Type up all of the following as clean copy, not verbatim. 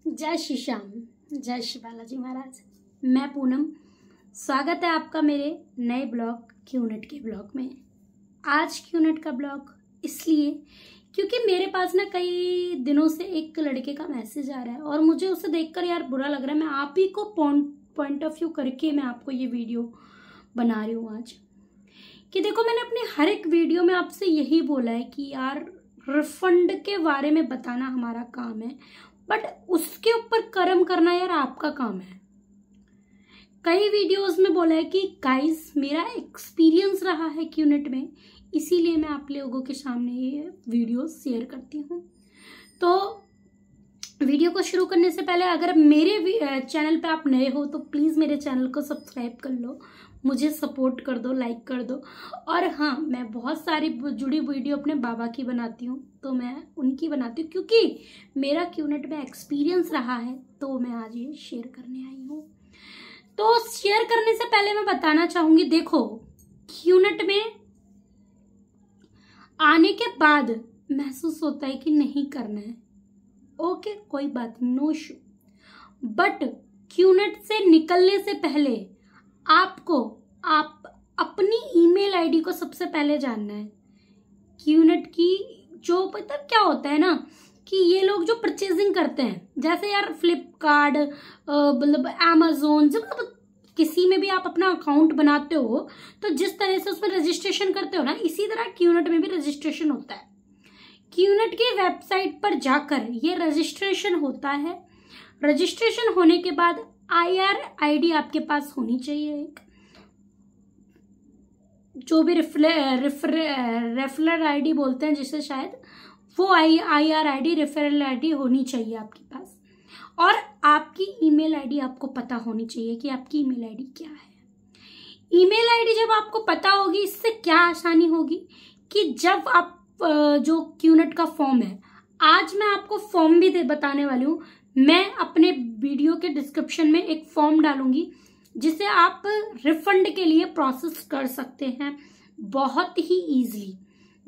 जय श्री श्याम, जय श्री बालाजी महाराज। मैं पूनम, स्वागत है आपका मेरे नए ब्लॉग क्यूनेट के ब्लॉग में। आज क्यूनेट का ब्लॉग इसलिए क्योंकि मेरे पास ना कई दिनों से एक लड़के का मैसेज आ रहा है और मुझे उसे देखकर यार बुरा लग रहा है। मैं आप ही को पॉइंट ऑफ व्यू करके मैं आपको ये वीडियो बना रही हूँ आज कि देखो, मैंने अपनी हर एक वीडियो में आपसे यही बोला है कि यार रिफंड के बारे में बताना हमारा काम है, बट उसके ऊपर कर्म करना यार आपका काम है। कई वीडियोस में बोला है कि गाइस मेरा एक्सपीरियंस रहा है क्यूनेट में, इसीलिए मैं आप लोगों के सामने ये वीडियो शेयर करती हूँ। तो वीडियो को शुरू करने से पहले अगर मेरे चैनल पे आप नए हो तो प्लीज़ मेरे चैनल को सब्सक्राइब कर लो, मुझे सपोर्ट कर दो, लाइक कर दो। और हाँ, मैं बहुत सारी जुड़ी वीडियो अपने बाबा की बनाती हूँ, तो मैं उनकी बनाती हूँ क्योंकि मेरा क्यूनेट में एक्सपीरियंस रहा है, तो मैं आज ये शेयर करने आई हूँ। तो शेयर करने से पहले मैं बताना चाहूँगी, देखो क्यूनेट में आने के बाद महसूस होता है कि नहीं करना है, ओके कोई बात, नो इशू। बट क्यूनेट से निकलने से पहले आप अपनी ईमेल आईडी को सबसे पहले जानना है। क्यूनेट की जो पता क्या होता है ना कि ये लोग जो परचेजिंग करते हैं, जैसे यार फ्लिपकार्ट, मतलब अमेजोन, जब किसी में भी आप अपना अकाउंट बनाते हो तो जिस तरह से उसमें रजिस्ट्रेशन करते हो ना, इसी तरह क्यूनेट में भी रजिस्ट्रेशन होता है। क्यूनेट की वेबसाइट पर जाकर ये रजिस्ट्रेशन होता है। रजिस्ट्रेशन होने के बाद IR ID आपके पास होनी चाहिए, एक जो भी रेफरल ID बोलते हैं जिसे, शायद वो IR ID रेफरल ID होनी चाहिए आपके पास। और आपकी ईमेल आईडी आपको पता होनी चाहिए कि आपकी ईमेल आईडी क्या है। ईमेल आईडी जब आपको पता होगी, इससे क्या आसानी होगी कि जब आप जो क्यूनेट का फॉर्म है, आज मैं आपको फॉर्म भी बताने वाली हूँ। मैं अपने वीडियो के डिस्क्रिप्शन में एक फॉर्म डालूंगी जिसे आप रिफंड के लिए प्रोसेस कर सकते हैं बहुत ही इजीली।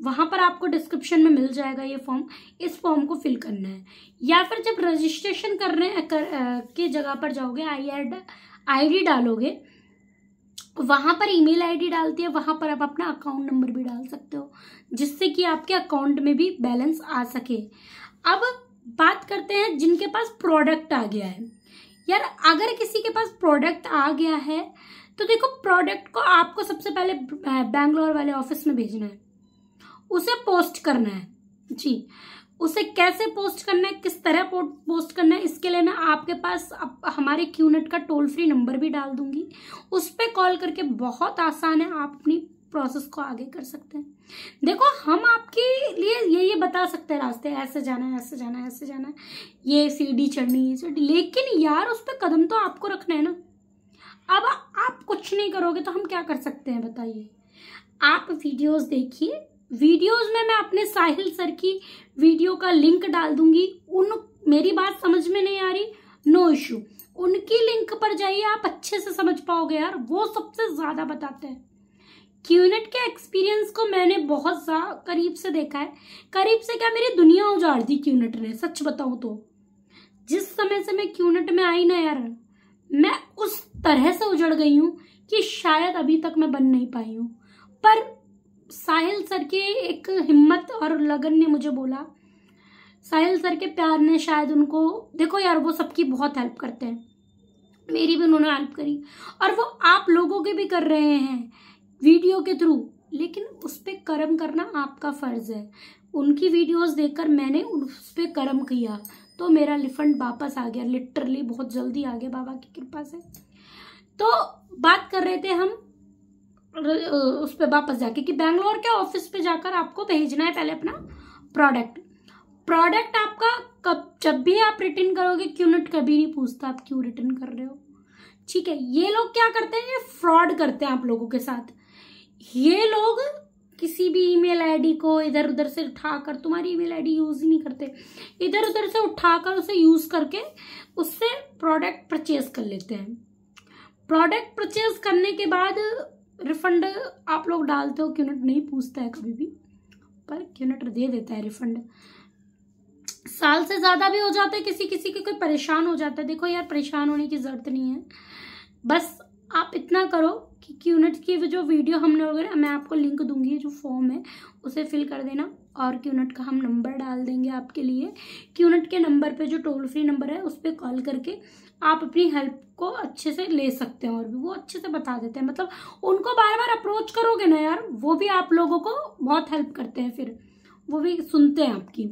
वहां पर आपको डिस्क्रिप्शन में मिल जाएगा ये फॉर्म। इस फॉर्म को फिल करना है, या फिर जब रजिस्ट्रेशन के जगह पर जाओगे, ID डालोगे, वहां पर ईमेल आईडी डालती है, वहां पर आप अपना अकाउंट नंबर भी डाल सकते हो जिससे कि आपके अकाउंट में भी बैलेंस आ सके। अब बात करते हैं जिनके पास प्रोडक्ट आ गया है। यार अगर किसी के पास प्रोडक्ट आ गया है तो देखो, प्रोडक्ट को आपको सबसे पहले बैंगलोर वाले ऑफिस में भेजना है, उसे पोस्ट करना है जी। उसे कैसे पोस्ट करना है, किस तरह पोस्ट करना है, इसके लिए मैं आपके पास हमारे क्यूनेट का टोल फ्री नंबर भी डाल दूंगी। उस पर कॉल करके बहुत आसान है, आप अपनी प्रोसेस को आगे कर सकते हैं। देखो, हम आपके लिए ये बता सकते हैं रास्ते, ऐसे जाना है, ऐसे जाना है, ऐसे जाना है, ये सीढ़ी चढ़नी है, लेकिन यार उस पर कदम तो आपको रखना है ना। अब आप कुछ नहीं करोगे तो हम क्या कर सकते हैं बताइए। आप वीडियोस देखिए, वीडियोस में मैं अपने साहिल सर की वीडियो का लिंक डाल दूंगी। मेरी बात समझ में नहीं आ रही, नो इशू, उनकी लिंक पर जाइए, आप अच्छे से समझ पाओगे यार, वो सबसे ज्यादा बताते हैं। क्यूनेट के एक्सपीरियंस को मैंने बहुत करीब से देखा है। करीब से क्या, मेरी दुनिया उजाड़ दी क्यूनेट ने, सच बताऊं तो। जिस समय से मैं क्यूनेट में आई ना यार, मैं उस तरह से उजड़ गई हूं कि शायद अभी तक मैं बन नहीं पाई हूं। पर साहिल सर के एक हिम्मत और लगन ने मुझे बोला, साहिल सर के प्यार ने शायद उनको, देखो यार वो सबकी बहुत हेल्प करते हैं, मेरी भी उन्होंने हेल्प करी और वो आप लोगों के भी कर रहे हैं वीडियो के थ्रू, लेकिन उस पर कर्म करना आपका फर्ज है। उनकी वीडियोस देखकर मैंने उस पर कर्म किया तो मेरा रिफंड वापस आ गया, लिटरली बहुत जल्दी आ गया बाबा की कृपा से। तो बात कर रहे थे हम उस पर वापस जाके कि बैंगलोर के ऑफिस पे जाकर आपको भेजना है पहले अपना प्रोडक्ट आपका जब भी आप रिटर्न करोगे, क्यूनेट कभी नहीं पूछता आप क्यों रिटर्न कर रहे हो, ठीक है। ये लोग क्या करते हैं, ये फ्रॉड करते हैं आप लोगों के साथ। ये लोग किसी भी ईमेल आईडी को इधर उधर से उठाकर, तुम्हारी ईमेल आईडी यूज ही नहीं करते, इधर उधर से उठाकर उसे यूज करके उससे प्रोडक्ट परचेज कर लेते हैं। प्रोडक्ट परचेज करने के बाद रिफंड आप लोग डालते हो, क्यूनेट नहीं पूछता है कभी भी, पर क्यूनेट दे देता है रिफंड। साल से ज्यादा भी हो जाता है, किसी किसी के कोई परेशान हो जाता है। देखो यार, परेशान होने की जरूरत नहीं है, बस आप इतना करो कि क्यूनेट की जो वीडियो हमने वगैरह, मैं आपको लिंक दूंगी, जो फॉर्म है उसे फिल कर देना, और क्यूनेट का हम नंबर डाल देंगे आपके लिए। क्यूनेट के नंबर पे जो टोल फ्री नंबर है उस पर कॉल करके आप अपनी हेल्प को अच्छे से ले सकते हैं, और भी वो अच्छे से बता देते हैं। मतलब उनको बार बार अप्रोच करोगे ना यार, वो भी आप लोगों को बहुत हेल्प करते हैं, फिर वो भी सुनते हैं आपकी।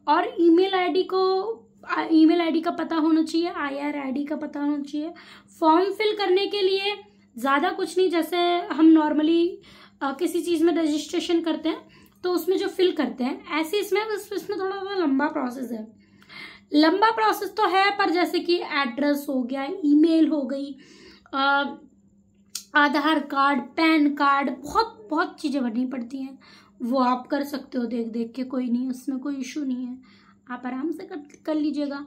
और ईमेल आईडी का पता होना चाहिए, IR ID का पता होना चाहिए। फॉर्म फिल करने के लिए ज़्यादा कुछ नहीं, जैसे हम नॉर्मली किसी चीज़ में रजिस्ट्रेशन करते हैं तो उसमें जो फिल करते हैं, ऐसे इसमें थोड़ा सा लंबा प्रोसेस है। लंबा प्रोसेस तो है, पर जैसे कि एड्रेस हो गया, ईमेल हो गई, आधार कार्ड, पैन कार्ड, बहुत बहुत चीज़ें भरनी पड़ती हैं। वो आप कर सकते हो देख देख के, कोई नहीं, उसमें कोई इशू नहीं है, आप आराम से कर लीजिएगा।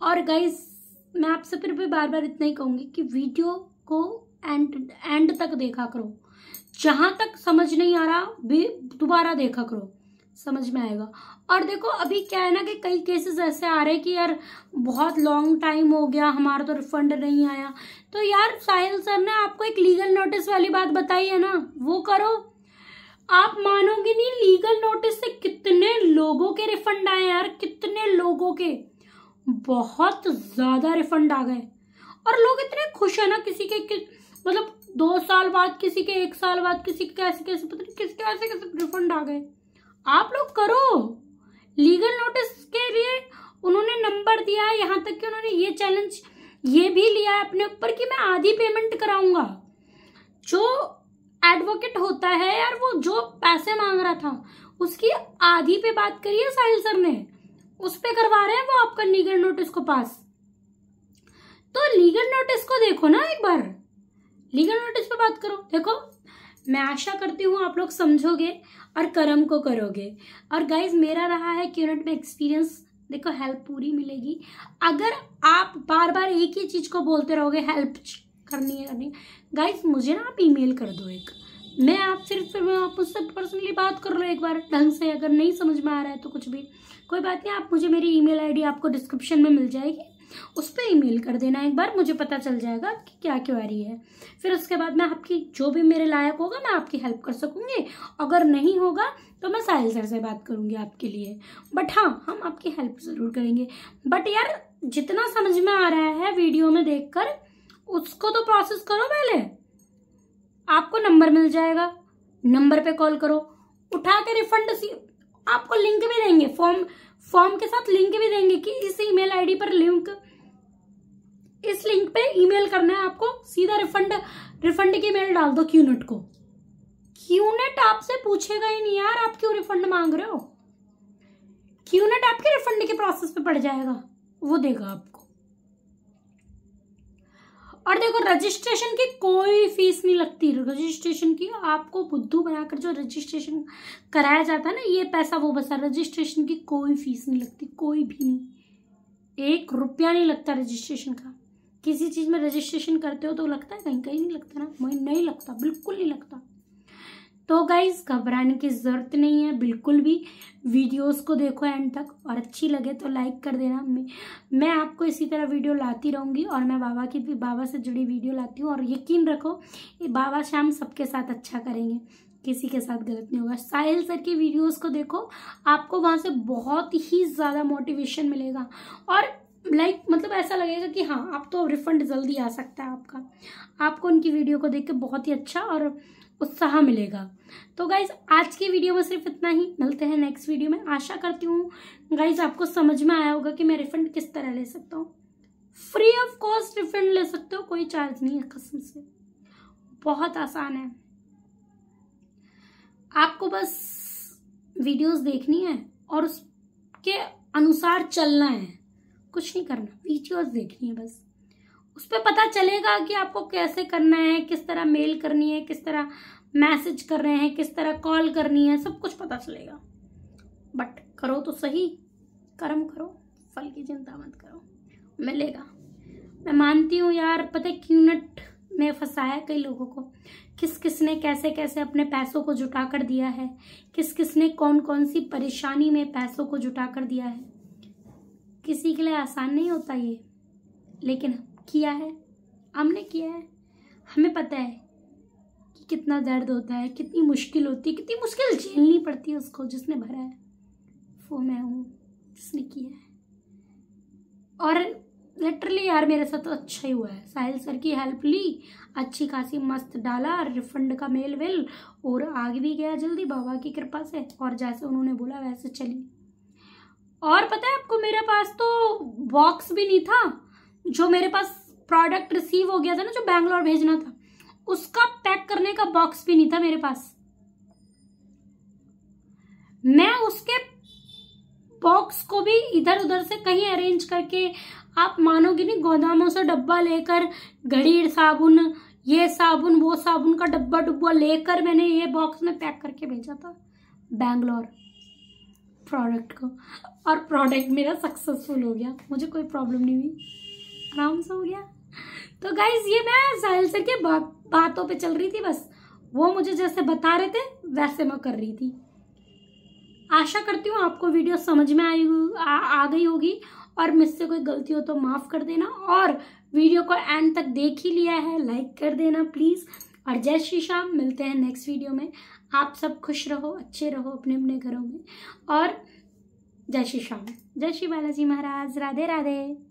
और गाइस, मैं आपसे फिर भी बार बार इतना ही कहूँगी कि वीडियो को एंड तक देखा करो। जहाँ तक समझ नहीं आ रहा दोबारा देखा करो, समझ में आएगा। और देखो अभी क्या है ना कि कई केसेस ऐसे आ रहे हैं कि यार बहुत लॉन्ग टाइम हो गया, हमारा तो रिफंड नहीं आया। तो यार साहिल सर ने आपको एक लीगल नोटिस वाली बात बताई है ना, वो करो। आप मानोगे नहीं, लीगल नोटिस से कितने लोगों के रिफंड आए यार, कितने लोगों के, बहुत ज्यादा रिफंड आ गए। और लोग इतने खुश है ना, किसी के मतलब 2 साल बाद, किसी के 1 साल बाद, किसी के कैसे कैसे पता नहीं किसके ऐसे कैसे रिफंड आ गए। आप लोग करो। लीगल नोटिस के लिए उन्होंने नंबर दिया है, यहाँ तक कि उन्होंने ये चैलेंज ये भी लिया है अपने ऊपर कि मैं आधी पेमेंट कराऊंगा। जो एडवोकेट होता है यार, वो जो पैसे मांग रहा था उसकी आधी पे बात करिए साहिल सर ने, उस पे करवा रहे हैं वो आपका लीगल नोटिस को पास। तो लीगल नोटिस को देखो ना एक बार, लीगल नोटिस पे बात करो। देखो, मैं आशा करती हूँ आप लोग समझोगे और कर्म को करोगे। और गाइज, मेरा रहा है क्यूनेट में एक्सपीरियंस, देखो हेल्प पूरी मिलेगी। अगर आप बार बार एक ही चीज को बोलते रहोगे हेल्प करनी है, गाइज मुझे ना आप ईमेल कर दो एक, मैं आप सिर्फ आप मुझसे पर्सनली बात कर लो एक बार ढंग से। अगर नहीं समझ में आ रहा है तो कुछ भी कोई बात नहीं, आप मुझे मेरी ईमेल आईडी आपको डिस्क्रिप्शन में मिल जाएगी, उस पर ईमेल कर देना एक बार, मुझे पता चल जाएगा कि क्या क्वेरी है। फिर उसके बाद मैं आपकी जो भी मेरे लायक होगा मैं आपकी हेल्प कर सकूंगी। अगर नहीं होगा तो मैं साहिल सर से बात करूंगी आपके लिए। बट हाँ, हम आपकी हेल्प जरूर करेंगे। बट यार, जितना समझ में आ रहा है वीडियो में देखकर, उसको तो प्रोसेस करो पहले। आपको नंबर मिल जाएगा, नंबर पे कॉल करो, उठा के रिफंड आपको लिंक भी देंगे, फॉर्म के साथ लिंक भी देंगे कि इस ईमेल आईडी पर इस लिंक पे ईमेल करना है आपको, सीधा रिफंड की मेल डाल दो क्यूनेट को। क्यूनेट आपसे पूछेगा ही नहीं यार आप क्यों रिफंड मांग रहे हो, क्यूनेट आपके रिफंड के प्रोसेस पे पड़ जाएगा, वो देगा आपको। और देखो, रजिस्ट्रेशन की कोई फीस नहीं लगती, रजिस्ट्रेशन की आपको बुद्धू बनाकर जो रजिस्ट्रेशन कराया जाता है ना, ये पैसा वो बसा, रजिस्ट्रेशन की कोई फीस नहीं लगती, कोई भी नहीं, 1 रुपया नहीं लगता रजिस्ट्रेशन का। किसी चीज में रजिस्ट्रेशन करते हो तो लगता है, कहीं कहीं नहीं लगता ना, मुझे नहीं लगता, बिल्कुल नहीं लगता। तो गाइज, घबराने की जरूरत नहीं है बिल्कुल भी। वीडियोस को देखो एंड तक, और अच्छी लगे तो लाइक कर देना। मैं आपको इसी तरह वीडियो लाती रहूंगी, और मैं बाबा से जुड़ी वीडियो लाती हूँ। और यकीन रखो, ये बाबा शाम सबके साथ अच्छा करेंगे, किसी के साथ गलत नहीं होगा। साहिल सर की वीडियोस को देखो, आपको वहां से बहुत ही ज्यादा मोटिवेशन मिलेगा, और मतलब ऐसा लगेगा कि हाँ, आप तो रिफंड जल्दी आ सकता है आपको उनकी वीडियो को देख के बहुत ही अच्छा और उत्साह मिलेगा। तो गाइज, आज की वीडियो में सिर्फ इतना ही, मिलते हैं नेक्स्ट वीडियो में। आशा करती हूँ गाइज आपको समझ में आया होगा कि मैं रिफंड किस तरह ले सकता हूँ। फ्री ऑफ कॉस्ट रिफंड ले सकते हो, कोई चार्ज नहीं है, कसम से बहुत आसान है। आपको बस वीडियोस देखनी है और उसके अनुसार चलना है, कुछ नहीं करना, वीडियोस देखनी है बस। उस पर पता चलेगा कि आपको कैसे करना है, किस तरह मेल करनी है, किस तरह मैसेज कर रहे हैं, किस तरह कॉल करनी है, सब कुछ पता चलेगा। बट करो तो सही, कर्म करो, फल की चिंता मत करो, मिलेगा। मैं मानती हूँ यार, पता है क्यूनेट में फंसाया कई लोगों को, किस किसने कैसे कैसे अपने पैसों को जुटा कर दिया है, किस किसने कौन कौन सी परेशानी में पैसों को जुटा कर दिया है। किसी के लिए आसान नहीं होता ये, लेकिन किया है, हमने किया है। हमें पता है कि कितना दर्द होता है, कितनी मुश्किल होती है, कितनी मुश्किल झेलनी पड़ती है उसको जिसने भरा है। वो मैं हूँ जिसने किया है। और लिटरली यार मेरे साथ तो अच्छा ही हुआ है। साहिल सर की हेल्प ली, अच्छी खासी मस्त डाला, रिफंड का मेल वेल, और आगे भी गया जल्दी बाबा की कृपा से, और जैसे उन्होंने बोला वैसे चली। और पता है आपको, मेरे पास तो बॉक्स भी नहीं था। जो मेरे पास प्रोडक्ट रिसीव हो गया था ना, जो बैंगलोर भेजना था, उसका पैक करने का बॉक्स भी नहीं था मेरे पास। मैं उसके बॉक्स को भी इधर उधर से कहीं अरेंज करके, आप मानोगे नहीं, गोदामों से डब्बा लेकर, घड़ी साबुन, ये साबुन वो साबुन का डब्बा डुब्बा लेकर मैंने ये बॉक्स में पैक करके भेजा था बैंगलोर प्रोडक्ट को। और प्रोडक्ट मेरा सक्सेसफुल हो गया, मुझे कोई प्रॉब्लम नहीं हुई, आराम से हो गया। तो गाइज ये मैं साहिल सर के बातों पे चल रही थी, बस वो मुझे जैसे बता रहे थे वैसे मैं कर रही थी। आशा करती हूँ आपको वीडियो समझ में आ गई होगी, और मुझसे कोई गलती हो तो माफ़ कर देना। और वीडियो को एंड तक देख ही लिया है, लाइक कर देना प्लीज़। और जय श्री श्याम, मिलते हैं नेक्स्ट वीडियो में। आप सब खुश रहो, अच्छे रहो अपने अपने घरों में, और जय श्री श्याम, जय श्री बालाजी महाराज, राधे राधे।